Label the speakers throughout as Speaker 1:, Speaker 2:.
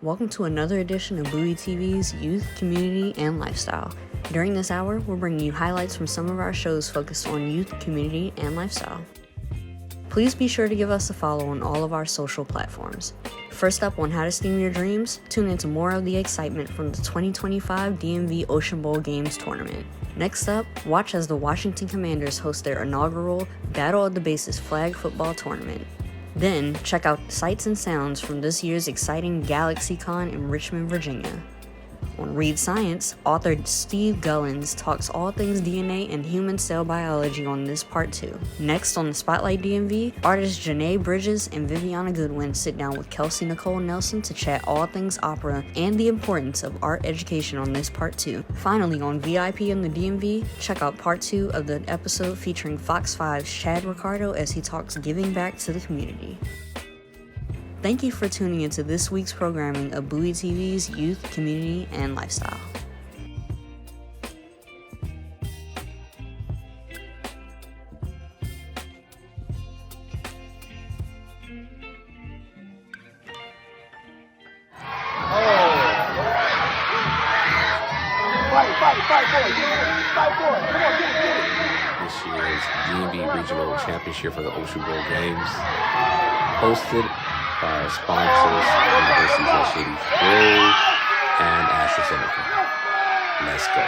Speaker 1: Welcome to another edition of Bowie TV's Youth, Community, and Lifestyle. During this hour, we're bringing you highlights from some of our shows focused on youth, community, and lifestyle. Please be sure to give us a follow on all of our social platforms. First up on How to Steam Your Dreams, tune into more of the excitement from the 2025 DMV Ocean Bowl Games tournament. Next up, watch as the Washington Commanders host their inaugural Battle of the Bases flag football tournament. Then, check out sights and sounds from this year's exciting GalaxyCon in Richmond, Virginia. On Read Science, author Steve Gullans talks all things DNA and human cell biology on this part 2. Next on the Spotlight DMV, artists Janae Bridges and Viviana Goodwin sit down with Kelsey Nicole Nelson to chat all things opera and the importance of art education on this part 2. Finally, on VIP in the DMV, check out part 2 of the episode featuring Fox 5's Chad Ricardo as he talks giving back to the community. Thank you for tuning into this week's programming of Bowie TV's Youth, Community, and Lifestyle.
Speaker 2: This year's DMV Regional Championship for the Ocean Bowl Games, hosted by our sponsors, Universities of Shady Grove and AstraZeneca. Let's go.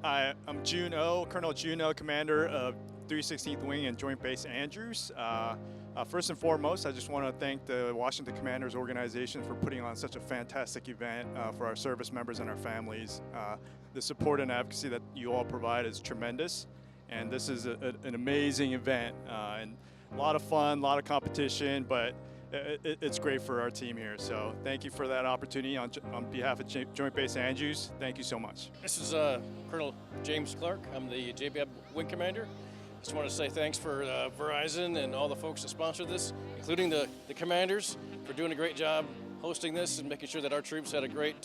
Speaker 3: Hi, I'm Colonel June O, Commander of 316th Wing and Joint Base Andrews. First and foremost, I just want to thank the Washington Commanders organization for putting on such a fantastic event for our service members and our families. The support and advocacy that you all provide is tremendous, and this is an amazing event and a lot of fun, a lot of competition, but it's great for our team here. So thank you for that opportunity on behalf of Joint Base Andrews. Thank you so much.
Speaker 4: This is Colonel James Clark. I'm the JBAB Wing Commander. Just want to say thanks for Verizon and all the folks that sponsored this, including the commanders, for doing a great job hosting this and making sure that our troops had a great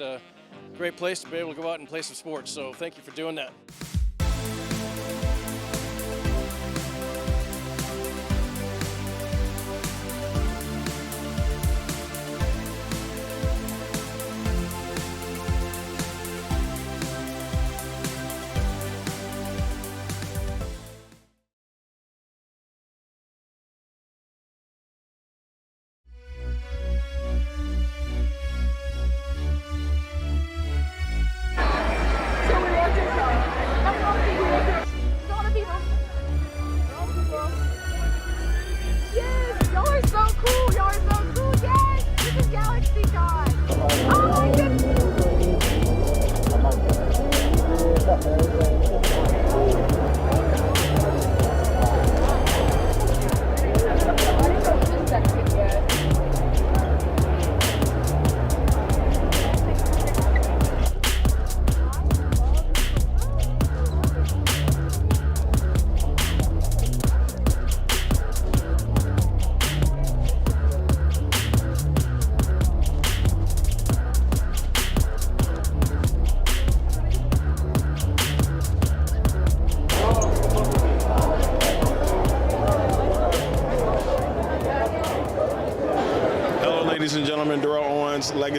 Speaker 4: place to be able to go out and play some sports. So thank you for doing that.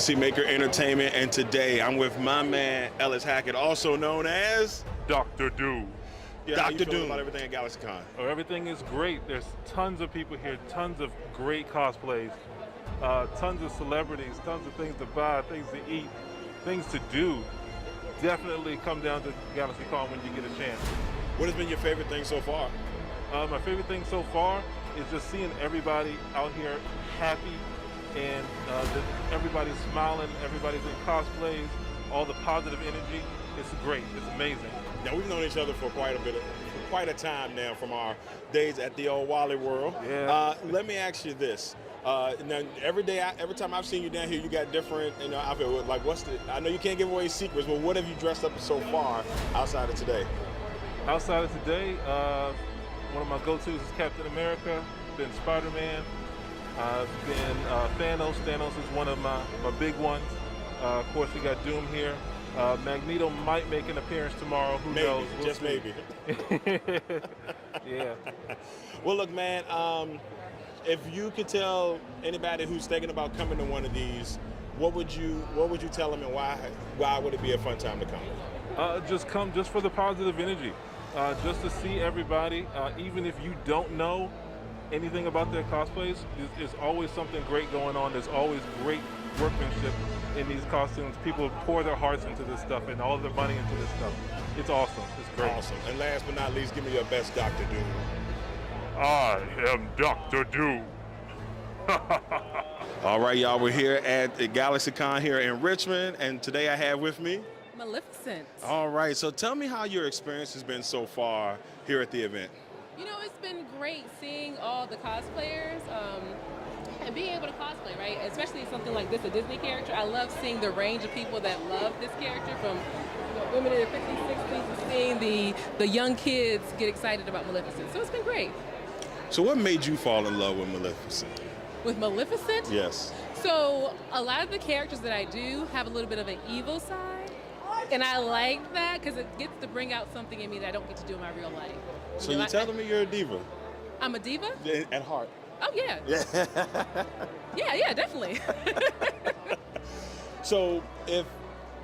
Speaker 5: Legacy Maker Entertainment, and today I'm with my man Ellis Hackett, also known as
Speaker 6: Dr. Doom.
Speaker 5: Yeah,
Speaker 6: Dr.
Speaker 5: Doom. About everything at GalaxyCon.
Speaker 6: Oh, everything is great. There's tons of people here, tons of great cosplays, tons of celebrities, tons of things to buy, things to eat, things to do. Definitely come down to GalaxyCon when you get a chance.
Speaker 5: What has been your favorite thing so far?
Speaker 6: My favorite thing so far is just seeing everybody out here happy, and everybody's smiling, everybody's in cosplays, all the positive energy. It's great. It's amazing.
Speaker 5: Now, we've known each other for quite a time now, from our days at the old Wally World.
Speaker 6: Yeah.
Speaker 5: Let me ask you this. Now, every time I've seen you down here, you got different, outfit. Like, I know you can't give away secrets, but what have you dressed up so far outside of today?
Speaker 6: Outside of today, one of my go-tos is Captain America, been Spider-Man, I've been Thanos. Thanos is one of my big ones. Of course, we got Doom here. Magneto might make an appearance tomorrow. Who knows? We'll
Speaker 5: just
Speaker 6: see.
Speaker 5: Maybe.
Speaker 6: Yeah.
Speaker 5: Well, look, man, if you could tell anybody who's thinking about coming to one of these, what would you tell them, and why would it be a fun time to come?
Speaker 6: Just come just for the positive energy. Just to see everybody, even if you don't know anything about their cosplays, there's always something great going on. There's always great workmanship in these costumes. People pour their hearts into this stuff and all their money into this stuff. It's awesome. It's great.
Speaker 5: Awesome. And last but not least, give me your best Dr. Doom.
Speaker 6: I am Dr. Doom.
Speaker 5: All right, y'all, we're here at the GalaxyCon here in Richmond, and today I have with me
Speaker 7: Maleficent.
Speaker 5: All right, so tell me how your experience has been so far here at the event.
Speaker 7: You know, it's been great seeing all the cosplayers and being able to cosplay, right? Especially something like this, a Disney character. I love seeing the range of people that love this character, from women in the 50s, 60s, and seeing the young kids get excited about Maleficent. So it's been great.
Speaker 5: So what made you fall in love with Maleficent?
Speaker 7: With Maleficent?
Speaker 5: Yes.
Speaker 7: So a lot of the characters that I do have a little bit of an evil side. And I like that because it gets to bring out something in me that I don't get to do in my real life.
Speaker 5: So you're telling me you're a diva?
Speaker 7: I'm a diva?
Speaker 5: At heart.
Speaker 7: Oh, yeah. Yeah, definitely.
Speaker 5: So if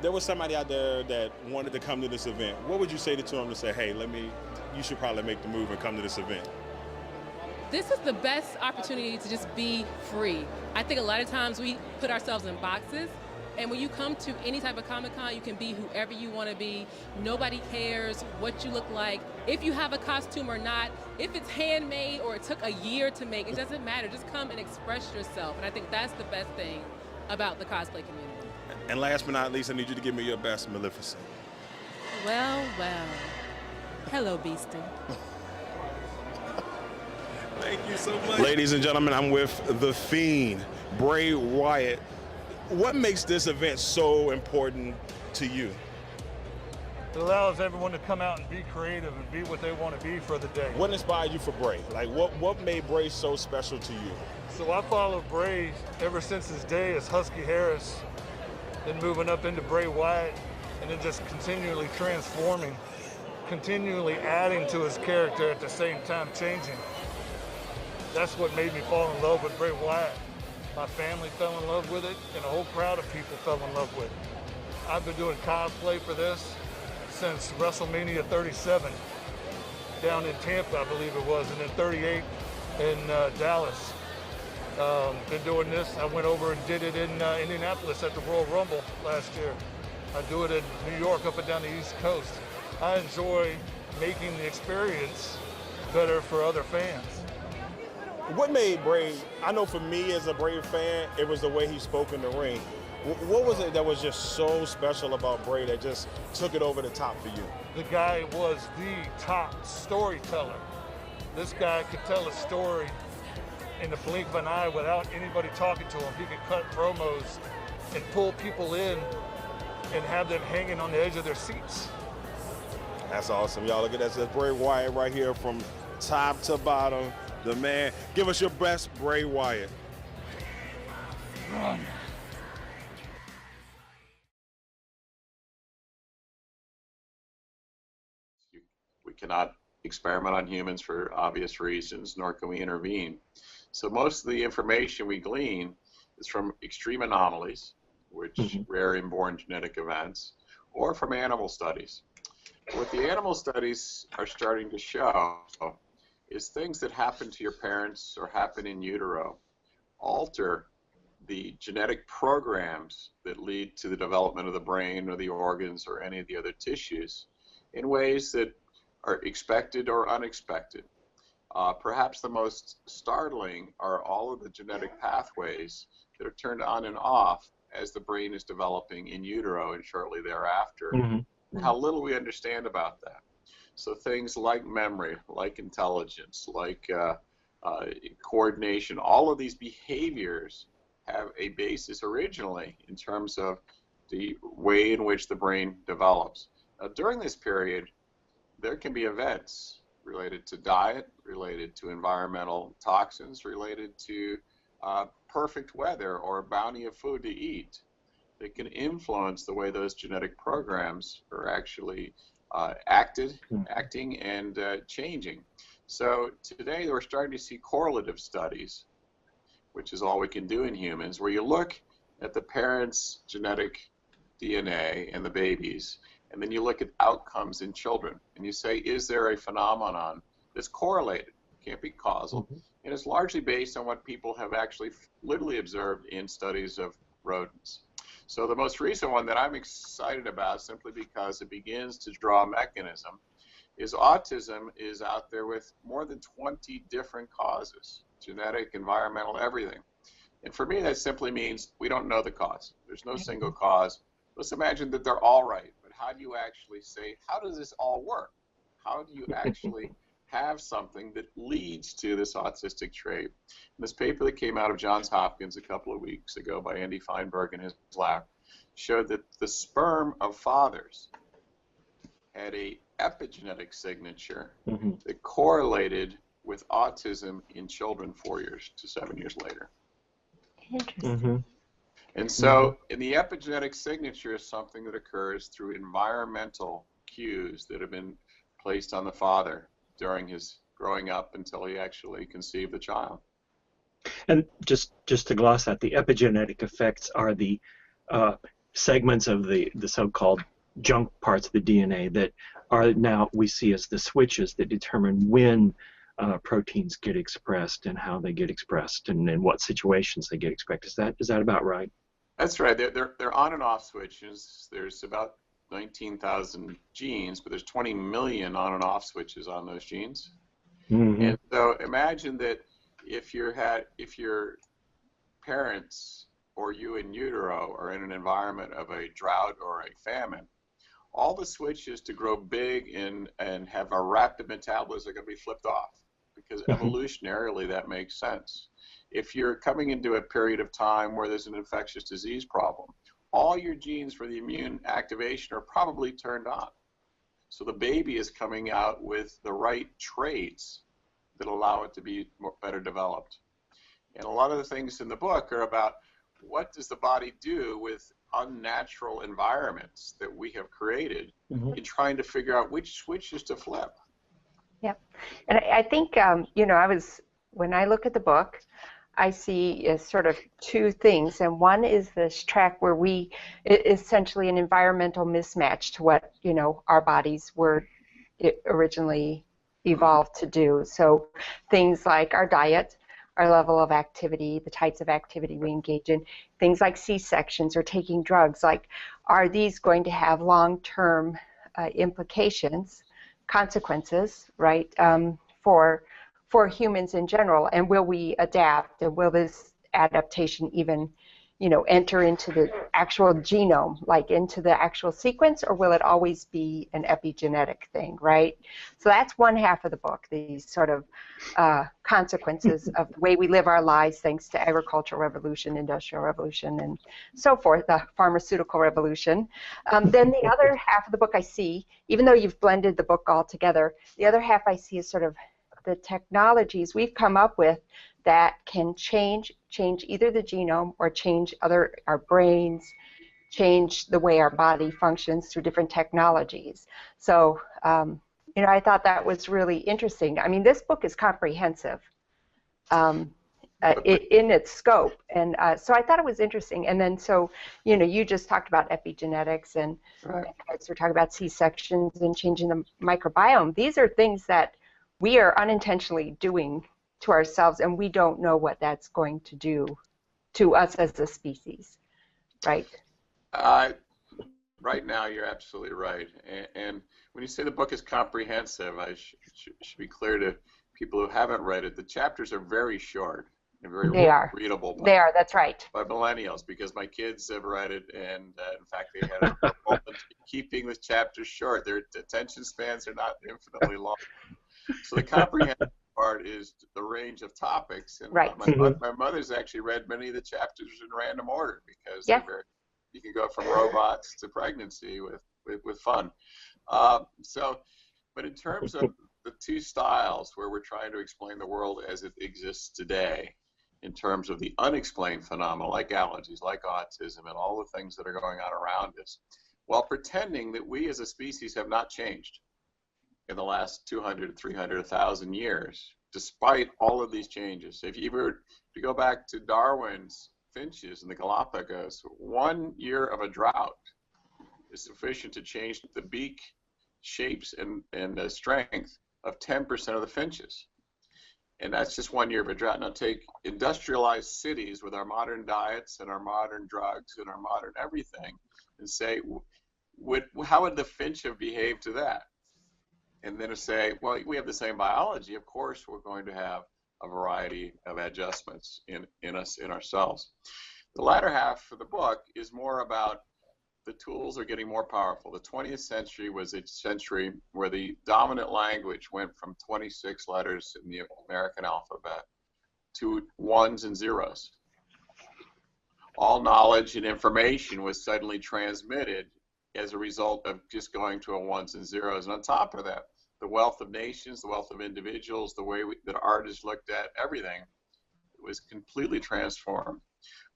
Speaker 5: there was somebody out there that wanted to come to this event, what would you say to them to say, hey, you should probably make the move and come to this event?
Speaker 7: This is the best opportunity to just be free. I think a lot of times we put ourselves in boxes. And when you come to any type of Comic-Con, you can be whoever you want to be. Nobody cares what you look like, if you have a costume or not, if it's handmade or it took a year to make, it doesn't matter. Just come and express yourself. And I think that's the best thing about the cosplay community.
Speaker 5: And last but not least, I need you to give me your best Maleficent.
Speaker 7: Well. Hello, Beastie.
Speaker 5: Thank you so much. Ladies and gentlemen, I'm with the Fiend, Bray Wyatt. What makes this event so important to you?
Speaker 8: It allows everyone to come out and be creative and be what they want to be for the day.
Speaker 5: What inspired you for Bray? Like, what made Bray so special to you?
Speaker 8: So I followed Bray ever since his day as Husky Harris, then moving up into Bray Wyatt, and then just continually transforming, continually adding to his character at the same time changing. That's what made me fall in love with Bray Wyatt. My family fell in love with it, and a whole crowd of people fell in love with it. I've been doing cosplay for this since WrestleMania 37 down in Tampa, I believe it was, and then 38 in Dallas. Been doing this. I went over and did it in Indianapolis at the Royal Rumble last year. I do it in New York, up and down the East Coast. I enjoy making the experience better for other fans.
Speaker 5: What made Bray, I know for me as a Bray fan, it was the way he spoke in the ring. What was it that was just so special about Bray that just took it over the top for you?
Speaker 8: The guy was the top storyteller. This guy could tell a story in the blink of an eye without anybody talking to him. He could cut promos and pull people in and have them hanging on the edge of their seats.
Speaker 5: That's awesome, y'all. Look at that. That's Bray Wyatt right here from top to bottom. The man. Give us your best Bray Wyatt.
Speaker 8: Run.
Speaker 9: We cannot experiment on humans for obvious reasons, nor can we intervene. So most of the information we glean is from extreme anomalies, which rare inborn genetic events, or from animal studies. What the animal studies are starting to show is things that happen to your parents or happen in utero alter the genetic programs that lead to the development of the brain or the organs or any of the other tissues in ways that are expected or unexpected. Perhaps the most startling are all of the genetic pathways that are turned on and off as the brain is developing in utero and shortly thereafter, and how little we understand about that. So things like memory, like intelligence, like coordination, all of these behaviors have a basis originally in terms of the way in which the brain develops. Now, during this period, there can be events related to diet, related to environmental toxins, related to perfect weather or bounty of food to eat that can influence the way those genetic programs are actually acting and changing. So today we're starting to see correlative studies, which is all we can do in humans, where you look at the parents' genetic DNA and the babies, and then you look at outcomes in children, and you say, is there a phenomenon that's correlated? It can't be causal, and it's largely based on what people have actually literally observed in studies of rodents. So the most recent one that I'm excited about, simply because it begins to draw a mechanism, is autism is out there with more than 20 different causes, genetic, environmental, everything. And for me, that simply means we don't know the cause. There's no single cause. Let's imagine that they're all right, but how do you actually say, how does this all work? How do you actually have something that leads to this autistic trait? And this paper that came out of Johns Hopkins a couple of weeks ago by Andy Feinberg in his lab showed that the sperm of fathers had a epigenetic signature that correlated with autism in children 4 years to 7 years later.
Speaker 10: Interesting.
Speaker 9: And so, in the epigenetic signature is something that occurs through environmental cues that have been placed on the father during his growing up until he actually conceived the child.
Speaker 10: And just to gloss that, the epigenetic effects are the segments of the so-called junk parts of the DNA that are now we see as the switches that determine when proteins get expressed and how they get expressed and in what situations they get expressed. Is that about right?
Speaker 9: That's right. They're on and off switches. There's about 19,000 genes, but there's 20 million on and off switches on those genes. And so imagine that if your parents or you in utero are in an environment of a drought or a famine, all the switches to grow big and have a rapid metabolism are going to be flipped off, because evolutionarily that makes sense. If you're coming into a period of time where there's an infectious disease problem, all your genes for the immune activation are probably turned on. So the baby is coming out with the right traits that allow it to be better developed. And a lot of the things in the book are about what does the body do with unnatural environments that we have created in trying to figure out which switches to flip.
Speaker 11: Yep. And I think, when I look at the book, I see sort of two things. And one is this track where essentially an environmental mismatch to what, our bodies were originally evolved to do. So things like our diet, our level of activity, the types of activity we engage in, things like C-sections or taking drugs, like are these going to have long-term implications, consequences, right, for humans in general, and will we adapt, and will this adaptation even, enter into the actual genome, like into the actual sequence, or will it always be an epigenetic thing, right? So that's one half of the book, these sort of consequences of the way we live our lives thanks to agricultural revolution, industrial revolution, and so forth, the pharmaceutical revolution. Then the other half of the book I see, even though you've blended the book all together, the other half I see is sort of the technologies we've come up with that can change either the genome or change our brains, change the way our body functions through different technologies. So, I thought that was really interesting. I mean, this book is comprehensive. in its scope. And so I thought it was interesting. And then so, you know, you just talked about epigenetics and we're talking about C-sections and changing the microbiome. These are things that we are unintentionally doing to ourselves, and we don't know what that's going to do to us as a species, right?
Speaker 9: Right now, you're absolutely right. And when you say the book is comprehensive, I should be clear to people who haven't read it. The chapters are very short and very readable.
Speaker 11: They are. That's right.
Speaker 9: By millennials, because my kids have read it, and in fact, they had a problem keeping the chapters short. Their attention spans are not infinitely long. So the comprehensive part is the range of topics. And my mother's actually read many of the chapters in random order because they're very, you can go from robots to pregnancy with fun. But in terms of the two styles where we're trying to explain the world as it exists today, in terms of the unexplained phenomena like allergies, like autism, and all the things that are going on around us, while pretending that we as a species have not changed in the last 200, 300, 1,000 years, despite all of these changes. If you were to go back to Darwin's finches in the Galapagos, 1 year of a drought is sufficient to change the beak shapes and the strength of 10% of the finches. And that's just 1 year of a drought. Now take industrialized cities with our modern diets and our modern drugs and our modern everything and say, how would the finch have behaved to that? And then to say, well, we have the same biology. Of course, we're going to have a variety of adjustments in ourselves. The latter half of the book is more about the tools are getting more powerful. The 20th century was a century where the dominant language went from 26 letters in the American alphabet to ones and zeros. All knowledge and information was suddenly transmitted as a result of just going to a ones and zeros. And on top of that, the wealth of nations, the wealth of individuals, the way that artists looked at everything was completely transformed.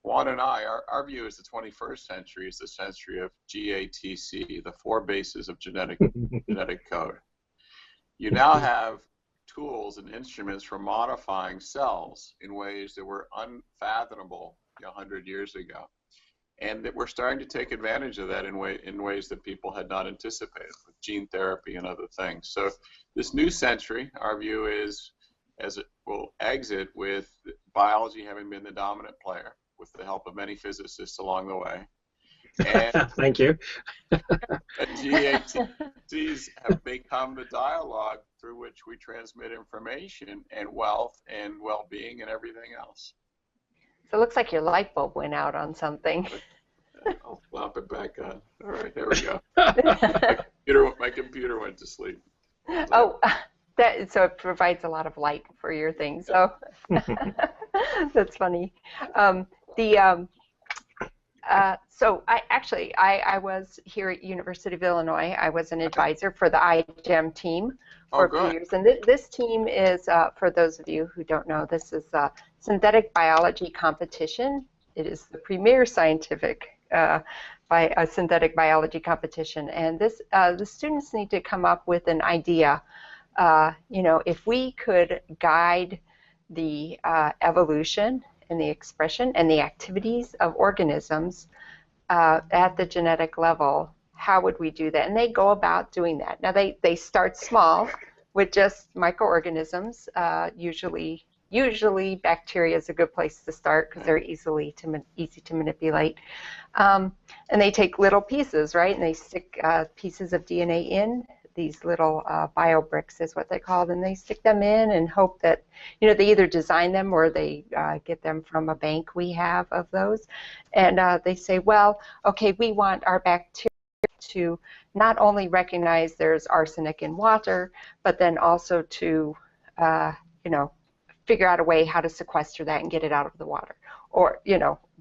Speaker 9: Juan and I, our view is the 21st century is the century of GATC, the 4 bases of genetic code. You now have tools and instruments for modifying cells in ways that were unfathomable 100 years ago. And that we're starting to take advantage of that in ways that people had not anticipated, with gene therapy and other things. So this new century, our view is, as it will exit with biology having been the dominant player, with the help of many physicists along the way. And
Speaker 10: thank you.
Speaker 9: GATs have become the dialogue through which we transmit information and wealth and well-being and everything else.
Speaker 11: So it looks like your light bulb went out on something.
Speaker 9: I'll flop it back on. All right, there we go. My computer went to sleep.
Speaker 11: Oh, so it provides a lot of light for your thing. So that's funny. So I was here at University of Illinois. I was an advisor for the iGEM team for a few years. And this team is, for those of you who don't know, this is a synthetic biology competition. It is the premier scientific synthetic biology competition. And this the students need to come up with an idea. If we could guide the evolution and the expression and the activities of organisms at the genetic level, how would we do that? And they go about doing that. Now they start small with just microorganisms. Usually bacteria is a good place to start because they're easy to manipulate. And they take little pieces, right? And they stick pieces of DNA in. These little bio bricks is what they call them. They stick them in and hope that, they either design them or they get them from a bank we have of those. And they say, well, okay, we want our bacteria to not only recognize there's arsenic in water, but then also to, figure out a way how to sequester that and get it out of the water. Or,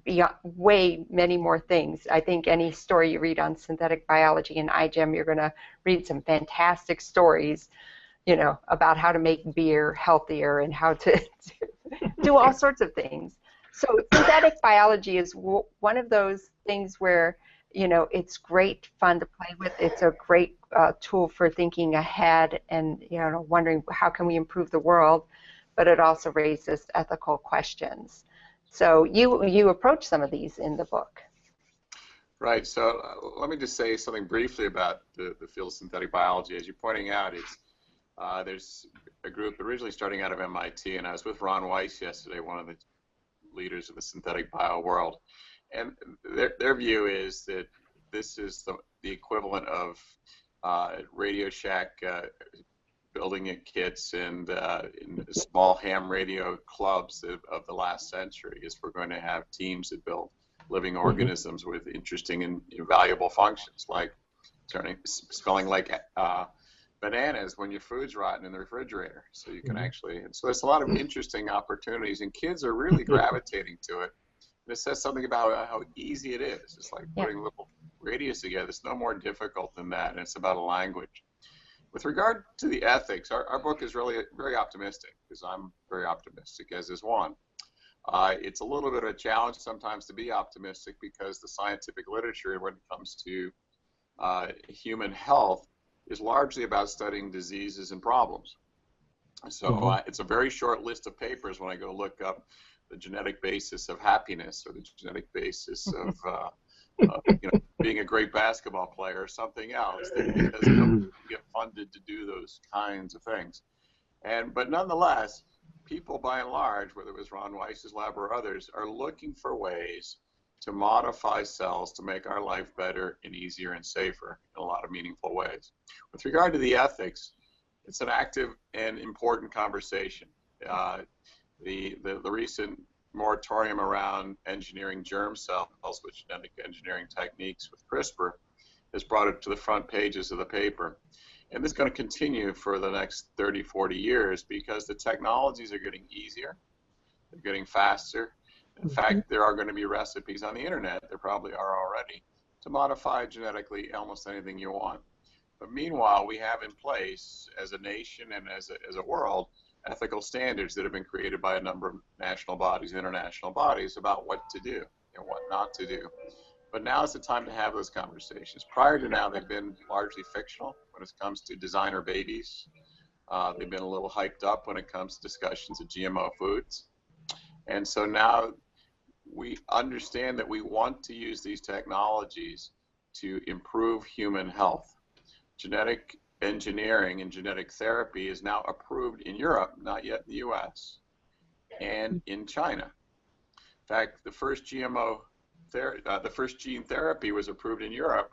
Speaker 11: beyond, way many more things. I think any story you read on synthetic biology in iGEM, you're going to read some fantastic stories, about how to make beer healthier and how to do all sorts of things. So synthetic biology is one of those things where, it's great fun to play with. It's a great tool for thinking ahead and, wondering how can we improve the world. but it also raises ethical questions. So you approach some of these in the book.
Speaker 9: Right. So let me just say something briefly about the field of synthetic biology. As you're pointing out, it's there's a group originally starting out of MIT, and I was with Ron Weiss yesterday, one of the leaders of the synthetic bio world, and their view is that this is the equivalent of Radio Shack building kits and in small ham radio clubs of the last century. Is we're going to have teams that build living organisms with interesting and valuable functions, like smelling like bananas when your food's rotten in the refrigerator. So you can actually, and so there's a lot of interesting opportunities, and kids are really gravitating to it. And it says something about how easy it is. It's like putting little radios together. It's no more difficult than that, and it's about a language. With regard to the ethics, our book is really very optimistic, because I'm very optimistic, as is Juan. It's a little bit of a challenge sometimes to be optimistic, because the scientific literature when it comes to human health is largely about studying diseases and problems. So it's a very short list of papers when I go look up the genetic basis of happiness, or the genetic basis of being a great basketball player or something else. It doesn't get funded to do those kinds of things. But nonetheless, people by and large, whether it was Ron Weiss's lab or others, are looking for ways to modify cells to make our life better and easier and safer in a lot of meaningful ways. With regard to the ethics, it's an active and important conversation. The recent moratorium around engineering germ cells with genetic engineering techniques with CRISPR has brought it to the front pages of the paper. And this is going to continue for the next 30, 40 years, because the technologies are getting easier, they're getting faster. In fact, there are going to be recipes on the internet, there probably are already, to modify genetically almost anything you want. But meanwhile, we have in place, as a nation and as a world, ethical standards that have been created by a number of national bodies, international bodies, about what to do and what not to do. But now is the time to have those conversations. Prior to now, they've been largely fictional when it comes to designer babies. They've been a little hyped up when it comes to discussions of GMO foods. And so now we understand that we want to use these technologies to improve human health. Genetic engineering and genetic therapy is now approved in Europe, not yet in the US, and in China. In fact, the first the first gene therapy was approved in Europe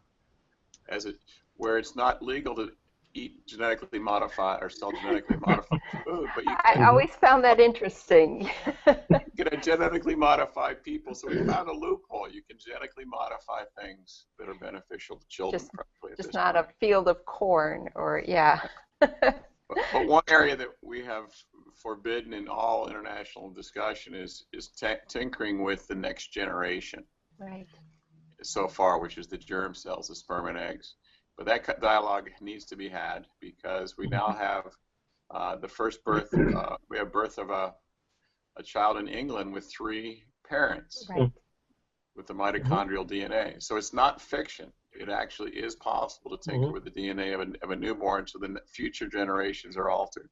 Speaker 9: where it's not legal to eat genetically modified or sell genetically modified food, but you can.
Speaker 11: I always found that interesting.
Speaker 9: You can genetically modify people, so we found a loophole. You can genetically modify things that are beneficial to children.
Speaker 11: Just not a field of corn, or
Speaker 9: But one area that we have forbidden in all international discussion is tinkering with the next generation.
Speaker 11: Right.
Speaker 9: So far, which is the germ cells, the sperm and eggs. But that dialogue needs to be had, because we now have the first birth. We have birth of a child in England with 3 parents with the mitochondrial DNA. So it's not fiction. It actually is possible to tinker with the DNA of a newborn, so the future generations are altered.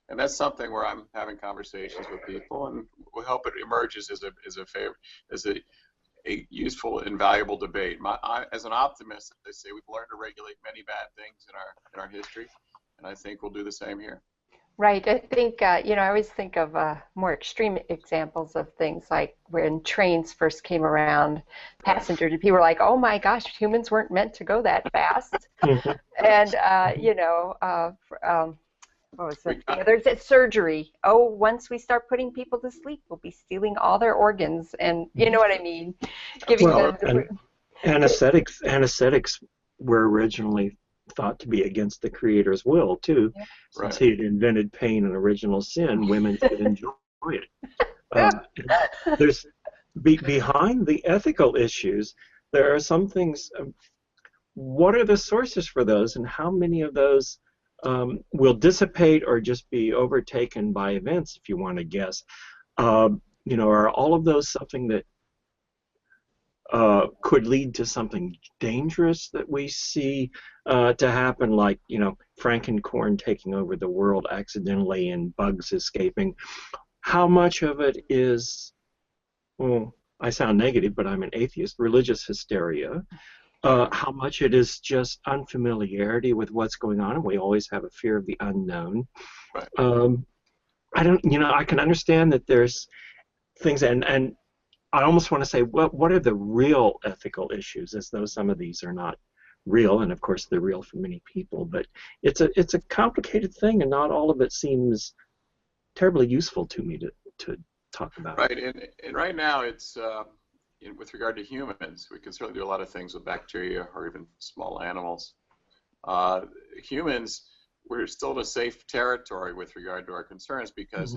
Speaker 9: And that's something where I'm having conversations with people, and we hope it emerges as a useful and valuable debate. As an optimist, I say we've learned to regulate many bad things in our history, and I think we'll do the same here.
Speaker 11: Right. I think, I always think of more extreme examples of things, like when trains first came around, passengers, people were like, oh my gosh, humans weren't meant to go that fast. And, what was it? There's that surgery. Oh, once we start putting people to sleep, we'll be stealing all their organs, and you know what I mean?
Speaker 10: Anesthetics were originally thought to be against the Creator's will too, since he had invented pain and original sin. Women should enjoy it. There's behind the ethical issues, there are some things. What are the sources for those, and how many of those will dissipate or just be overtaken by events, if you want to guess? Are all of those something that could lead to something dangerous that we see to happen, like, Frankencorn taking over the world accidentally and bugs escaping. How much of it is, well, I sound negative, but I'm an atheist, religious hysteria? How much it is just unfamiliarity with what's going on, and we always have a fear of the unknown.
Speaker 9: Right.
Speaker 10: I can understand that there's things, and I almost want to say, what are the real ethical issues, as though some of these are not real, and of course they're real for many people, but it's a complicated thing, and not all of it seems terribly useful to me to talk about.
Speaker 9: Right, and right now it's, with regard to humans, we can certainly do a lot of things with bacteria or even small animals. Humans, we're still in a safe territory with regard to our concerns because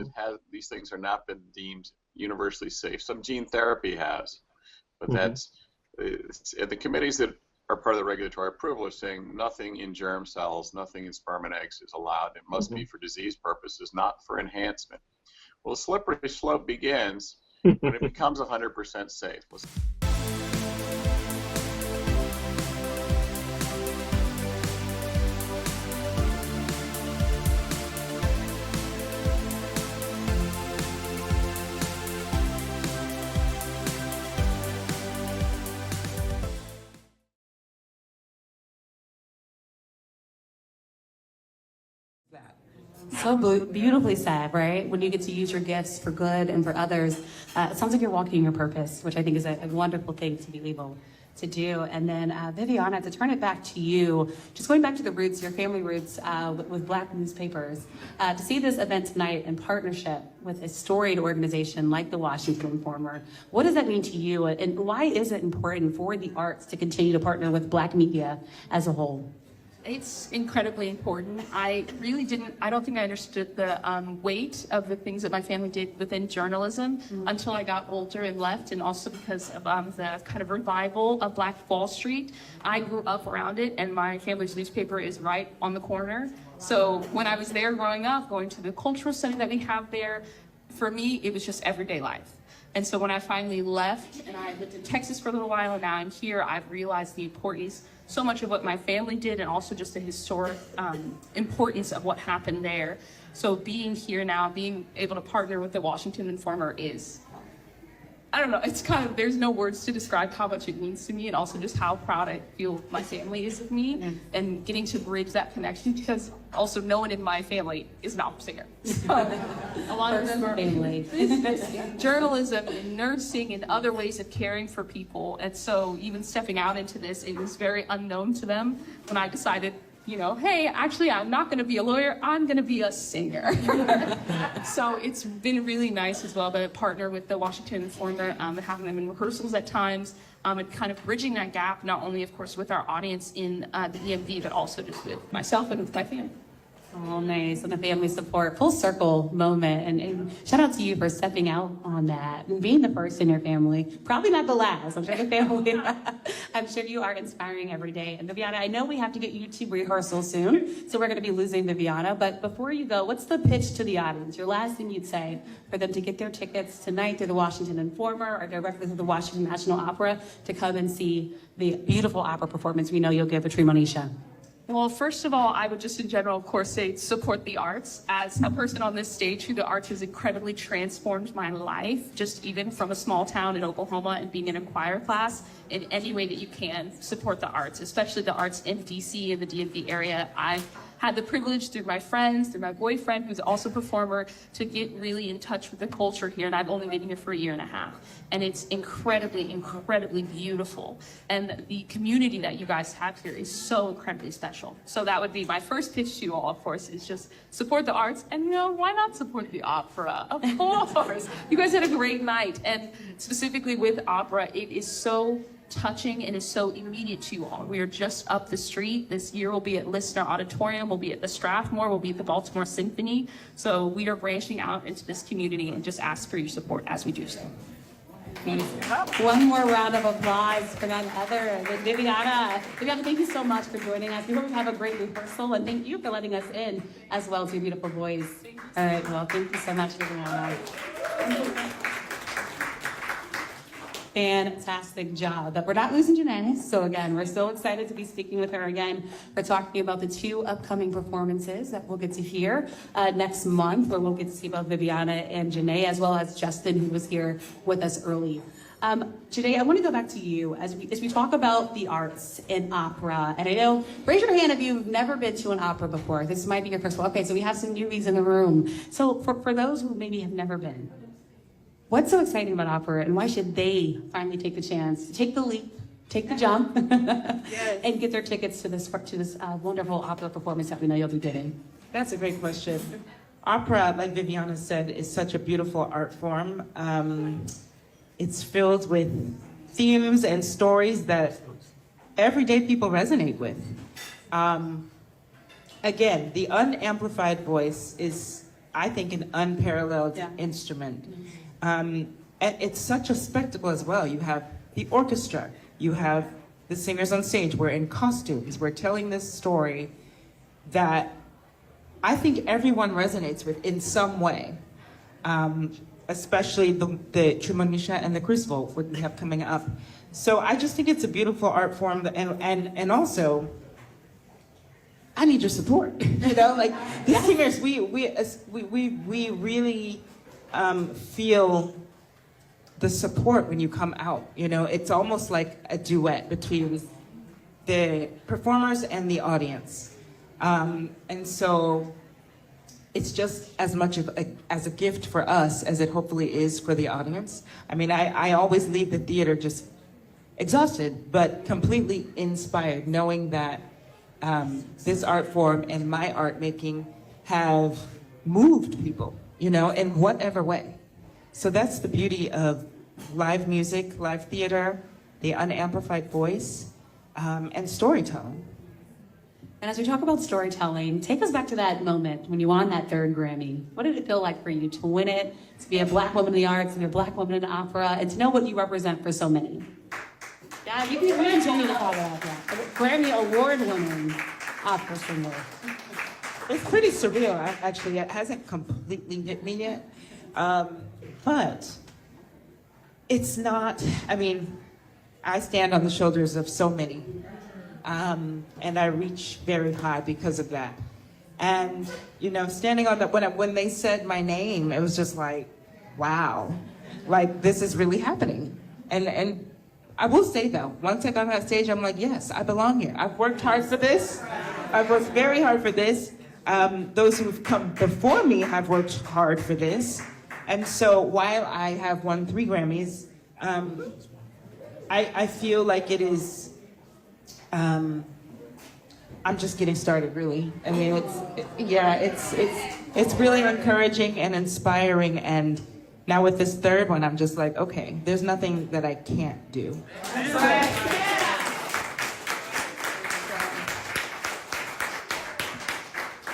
Speaker 9: these things have not been deemed universally safe. Some gene therapy has, but that's and the committees that are part of the regulatory approval are saying nothing in germ cells, nothing in sperm and eggs is allowed. It must be for disease purposes, not for enhancement. Well, the slippery slope begins when it becomes 100% safe.
Speaker 12: So beautifully said, right? When you get to use your gifts for good and for others, it sounds like you're walking in your purpose, which I think is a wonderful thing to be able to do. And then Viviana, to turn it back to you, just going back to the roots, your family roots with Black newspapers, to see this event tonight in partnership with a storied organization like the Washington Informer, what does that mean to you? And why is it important for the arts to continue to partner with Black media as a whole?
Speaker 13: It's incredibly important. I don't think I understood the weight of the things that my family did within journalism until I got older and left, and also because of the kind of revival of Black Wall Street. I grew up around it, and my family's newspaper is right on the corner. So when I was there growing up, going to the cultural center that we have there, for me, it was just everyday life. And so when I finally left, and I lived in Texas for a little while, and now I'm here, I've realized the importance so much of what my family did, and also just the historic importance of what happened there. So being here now, being able to partner with the Washington Informer is, I don't know, it's kind of, there's no words to describe how much it means to me, and also just how proud I feel my family is of me, and getting to bridge that connection, because also no one in my family is an opera singer. So a lot of them are in journalism and nursing and other ways of caring for people. And so even stepping out into this, it was very unknown to them when I decided, hey, actually, I'm not going to be a lawyer, I'm going to be a singer. So it's been really nice as well to partner with the Washington Informer, having them in rehearsals at times, and kind of bridging that gap, not only, of course, with our audience in the DMV, but also just with myself and with my family.
Speaker 12: Oh, nice. And the family support, full circle moment. And shout out to you for stepping out on that and being the first in your family. Probably not the last. I'm sure the family, I'm sure you are inspiring every day. And Viviana, I know we have to get you to rehearsal soon, so we're going to be losing Viviana. But before you go, what's the pitch to the audience? Your last thing you'd say for them to get their tickets tonight through the Washington Informer or directly through the Washington National Opera to come and see the beautiful opera performance we know you'll give at Tremonisha?
Speaker 13: Well, first of all, I would just in general, of course, say support the arts. As a person on this stage who the arts has incredibly transformed my life, just even from a small town in Oklahoma and being in a choir class, in any way that you can, support the arts, especially the arts in DC and the DMV area. I've had the privilege through my friends, through my boyfriend, who's also a performer, to get really in touch with the culture here, and I've only been here for a year and a half. And it's incredibly, incredibly beautiful. And the community that you guys have here is so incredibly special. So that would be my first pitch to you all, of course, is just support the arts, and why not support the opera? Of course. You guys had a great night, and specifically with opera, it is so touching and is so immediate to you all. We are just up the street. This year we'll be at Listener Auditorium, we'll be at the Strathmore, we'll be at the Baltimore Symphony. So we are branching out into this community and just ask for your support as we do so.
Speaker 12: One more round of applause for none other than Viviana. Viviana, thank you so much for joining us. We hope you have a great rehearsal, and thank you for letting us in as well as your beautiful voice. All right, well, thank you so much, Viviana. fantastic job. But we're not losing Janae, so again, we're so excited to be speaking with her again. We're talking about the 2 upcoming performances that we'll get to hear next month, where we'll get to see both Viviana and Janae, as well as Justin, who was here with us early. Janae, I want to go back to you as we talk about the arts and opera. And I know, raise your hand if you've never been to an opera before. This might be your first one. Okay, so we have some newbies in the room. So for those who maybe have never been, what's so exciting about opera, and why should they finally take the chance to take the leap, take the jump, and get their tickets to this wonderful opera performance that we know you'll be giving?
Speaker 14: That's a great question. Opera, like Viviana said, is such a beautiful art form. It's filled with themes and stories that everyday people resonate with. Again, the unamplified voice is, I think, an unparalleled instrument. And it's such a spectacle as well. You have the orchestra, you have the singers on stage, we're in costumes, we're telling this story that I think everyone resonates with in some way. Especially the Trumanisha and the Crucible, what we have coming up. So I just think it's a beautiful art form, and also, I need your support. You know, like the singers, we really feel the support when you come out. You know, it's almost like a duet between the performers and the audience, and so. It's just as much as a gift for us as it hopefully is for the audience. I mean, I always leave the theater just exhausted, but completely inspired, knowing that this art form and my art making have moved people, you know, in whatever way. So that's the beauty of live music, live theater, the unamplified voice, and storytelling.
Speaker 12: And as we talk about storytelling, take us back to that moment when you won that 3rd Grammy. What did it feel like for you to win it, to be a Black woman in the arts, to be a Black woman in opera, and to know what you represent for so many? Yeah, you can continue to call that Grammy award-winning opera singer.
Speaker 14: It's pretty surreal, actually. It hasn't completely hit me yet. But it's not, I mean, I stand on the shoulders of so many. And I reach very high because of that. And, you know, standing on the, when they said my name, it was just like, wow, like this is really happening. And I will say though, once I got on that stage, I'm like, yes, I belong here. I've worked hard for this. I've worked very hard for this. Those who've come before me have worked hard for this. And so while I have won 3 Grammys, I feel like it is, I'm just getting started, really. I mean, it's really encouraging and inspiring. And now with this 3rd one, I'm just like, okay, there's nothing that I can't do.